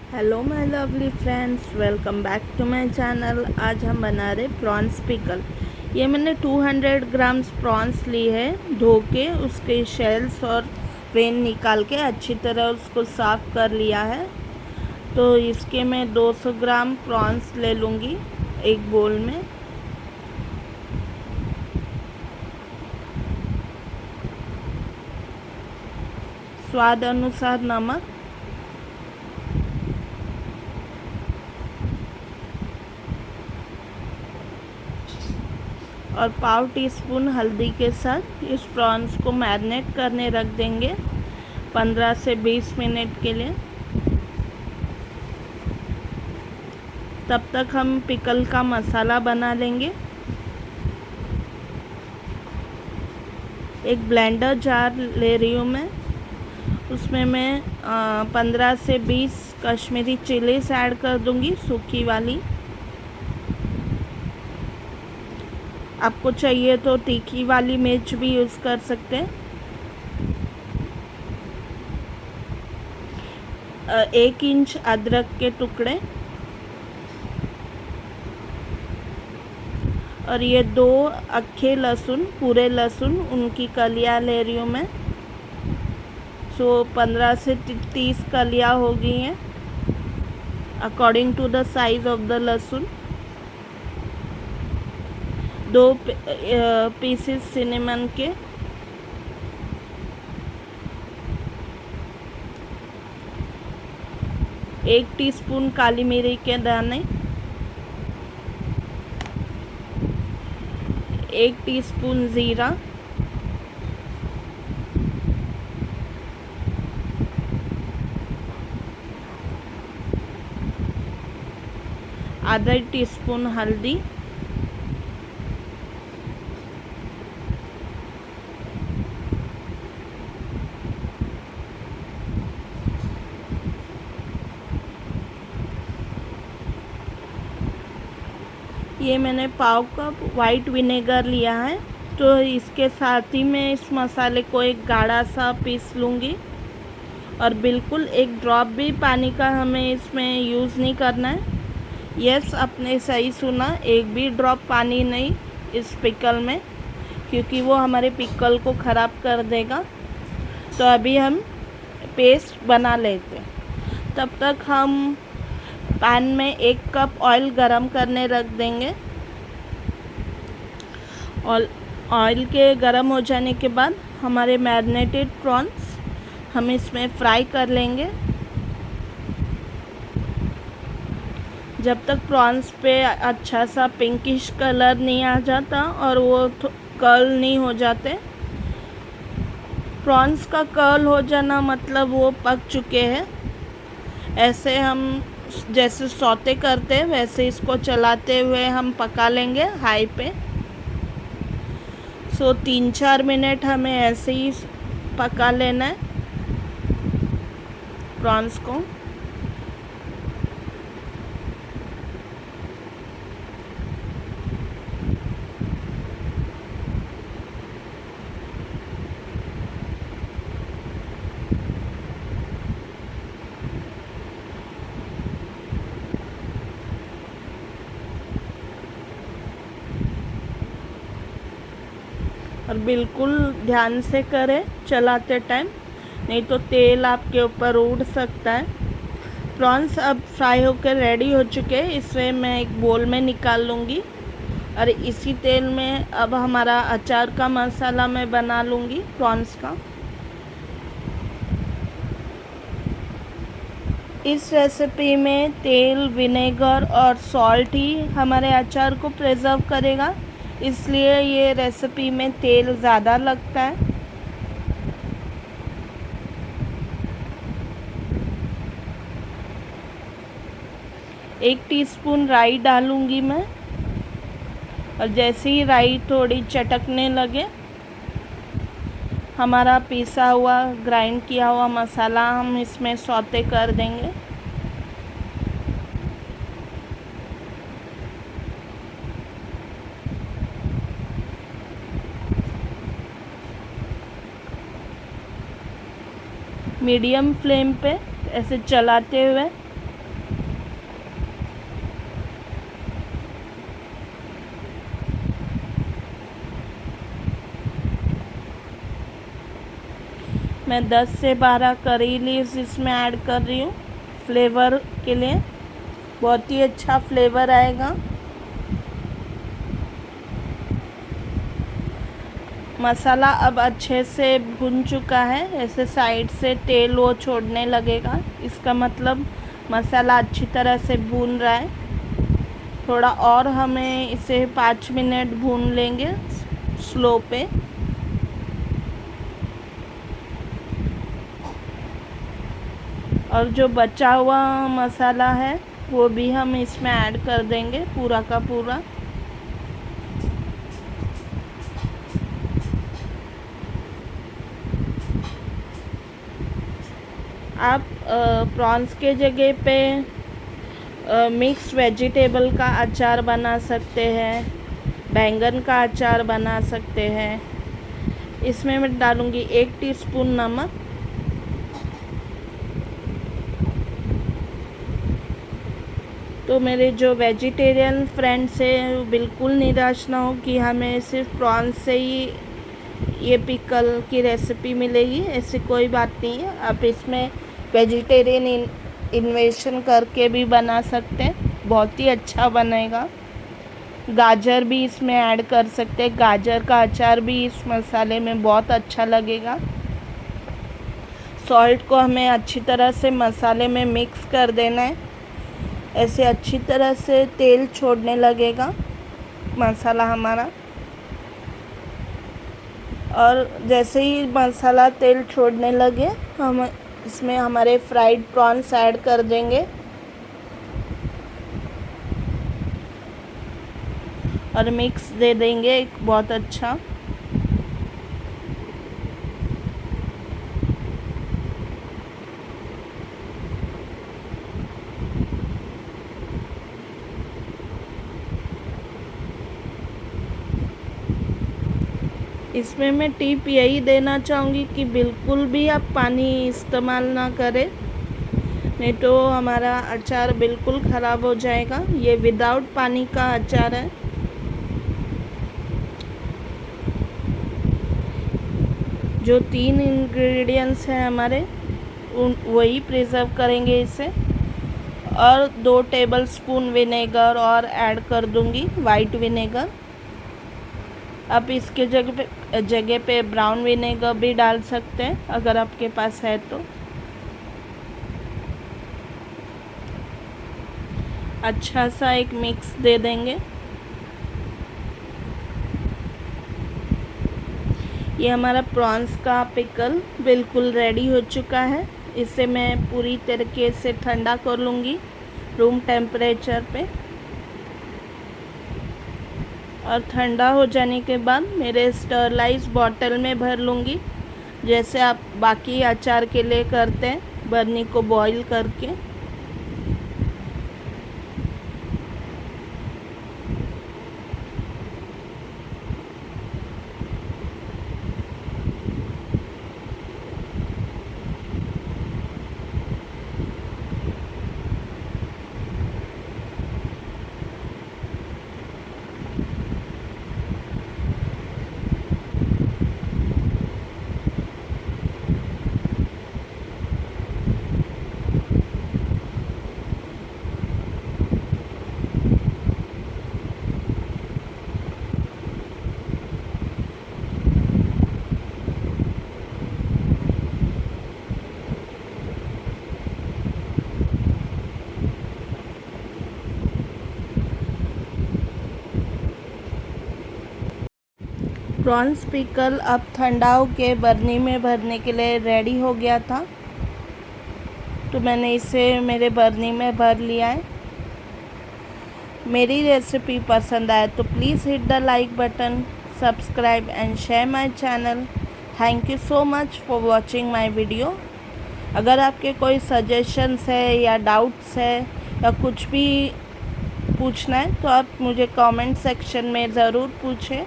Hello my lovely friends, welcome back to my channel. आज हम बना रहे प्रॉन्स पिकल। ये मैंने 200 ग्राम्स प्रॉन्स ली है। धो के उसके शेल्स और वेन निकाल के अच्छी तरह उसको साफ़ कर लिया है। तो इसके मैं 200 ग्राम प्रॉन्स ले लूँगी एक बोल में। स्वाद अनुसार नमक, और पाव टी स्पून हल्दी के साथ इस प्रॉन्स को मैरिनेट करने रख देंगे 15 से 20 मिनट के लिए। तब तक हम पिकल का मसाला बना लेंगे। एक ब्लेंडर जार ले रही हूँ मैं। उसमें मैं 15 से 20 कश्मीरी चिलीज ऐड कर दूँगी, सूखी वाली। आपको चाहिए तो तीखी वाली मिर्च भी यूज़ कर सकते हैं। 1 इंच अदरक के टुकड़े, और ये 2 अक्खे लहसुन, पूरे लहसुन, उनकी कलियाँ ले रही हूँ मैं। 15 से 30 कलियाँ हो गई हैं according to the size of the लहसुन। 2 पीसेस सिनेमन के, एक टीस्पून काली मिर्च के दाने, 1 टीस्पून ज़ीरा, आधा टीस्पून हल्दी, ये मैंने पाव कप वाइट विनेगर लिया है। तो इसके साथ ही मैं इस मसाले को एक गाढ़ा सा पीस लूँगी, और बिल्कुल एक ड्रॉप भी पानी का हमें इसमें यूज़ नहीं करना है। यस, आपने सही सुना, एक भी ड्रॉप पानी नहीं इस पिकल में, क्योंकि वो हमारे पिकल को ख़राब कर देगा। तो अभी हम पेस्ट बना लेते हैं। तब तक हम पैन में 1 कप ऑयल गरम करने रख देंगे। और ऑयल के गरम हो जाने के बाद हमारे मैरिनेटेड प्रॉन्स हम इसमें फ्राई कर लेंगे। जब तक प्रॉन्स पे अच्छा सा पिंकिश कलर नहीं आ जाता और वो कर्ल नहीं हो जाते। प्रॉन्स का कर्ल हो जाना मतलब वो पक चुके हैं। ऐसे हम जैसे सौते करते हैं वैसे इसको चलाते हुए हम पका लेंगे हाई पे। 3-4 मिनट हमें ऐसे ही पका लेना है प्रॉन्स को। और बिल्कुल ध्यान से करें चलाते टाइम, नहीं तो तेल आपके ऊपर उड़ सकता है। प्रॉन्स अब फ्राई होकर रेडी हो चुके हैं। इसे मैं एक बोल में निकाल लूँगी, और इसी तेल में अब हमारा अचार का मसाला मैं बना लूँगी प्रॉन्स का। इस रेसिपी में तेल, विनेगर और सॉल्ट ही हमारे अचार को प्रिजर्व करेगा, इसलिए ये रेसिपी में तेल ज़्यादा लगता है। एक टीस्पून राई डालूँगी मैं, और जैसे ही राई थोड़ी चटकने लगे हमारा पीसा हुआ, ग्राइंड किया हुआ मसाला हम इसमें सौते कर देंगे। मीडियम फ्लेम पे ऐसे चलाते हुए मैं 10 से 12 करी लीव्स इसमें ऐड कर रही हूँ फ्लेवर के लिए। बहुत ही अच्छा फ्लेवर आएगा। मसाला अब अच्छे से भुन चुका है, ऐसे साइड से तेल वो छोड़ने लगेगा, इसका मतलब मसाला अच्छी तरह से भून रहा है। थोड़ा और हमें इसे 5 मिनट भून लेंगे स्लो पे। और जो बचा हुआ मसाला है वो भी हम इसमें ऐड कर देंगे पूरा का पूरा। आप प्रॉन्स के जगह पे मिक्स वेजिटेबल का अचार बना सकते हैं, बैंगन का अचार बना सकते हैं। इसमें मैं डालूँगी 1 टीस्पून नमक, तो मेरे जो वेजिटेरियन फ्रेंड्स हैं वो बिल्कुल निराश ना हो कि हमें सिर्फ प्रॉन्स से ही ये पिकल की रेसिपी मिलेगी। ऐसी कोई बात नहीं है, आप इसमें वेजिटेरियन इन्वेशन करके भी बना सकते हैं, बहुत ही अच्छा बनेगा। गाजर भी इसमें ऐड कर सकते हैं, गाजर का अचार भी इस मसाले में बहुत अच्छा लगेगा। सॉल्ट को हमें अच्छी तरह से मसाले में मिक्स कर देना है, ऐसे अच्छी तरह से तेल छोड़ने लगेगा मसाला हमारा। और जैसे ही मसाला तेल छोड़ने लगे हम इसमें हमारे फ्राइड प्रॉन्स ऐड कर देंगे और मिक्स दे देंगे एक बहुत अच्छा। इसमें मैं टिप यही देना चाहूँगी कि बिल्कुल भी आप पानी इस्तेमाल ना करें, नहीं तो हमारा अचार बिल्कुल ख़राब हो जाएगा। ये विदाउट पानी का अचार है। जो 3 इंग्रेडिएंट्स हैं हमारे वही प्रिजर्व करेंगे इसे। और 2 टेबलस्पून विनेगर और ऐड कर दूँगी, वाइट विनेगर। आप इसके जगह पे ब्राउन विनेगर भी डाल सकते हैं अगर आपके पास है तो। अच्छा सा एक मिक्स दे देंगे। ये हमारा प्रॉन्स का पिकल बिल्कुल रेडी हो चुका है। इसे मैं पूरी तरीके से ठंडा कर लूँगी रूम टेम्परेचर पे। और ठंडा हो जाने के बाद मेरे स्टरलाइज बॉटल में भर लूँगी, जैसे आप बाकी अचार के लिए करते हैं, बर्नी को बॉईल करके। प्रॉन्स पिकल अब ठंडा होके बर्नी में भरने के लिए रेडी हो गया था, तो मैंने इसे मेरे बर्नी में भर लिया है। मेरी रेसिपी पसंद आए तो please hit the like button, subscribe and share my channel. Thank you so much for watching my video. अगर आपके कोई सजेशंस है या डाउट्स है या कुछ भी पूछना है तो आप मुझे कमेंट सेक्शन में ज़रूर पूछें।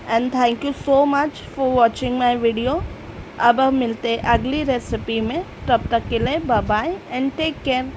And thank you so much for watching my video. अब हम मिलते हैं अगली रेसिपी में, तब तक के लिए bye bye and take care.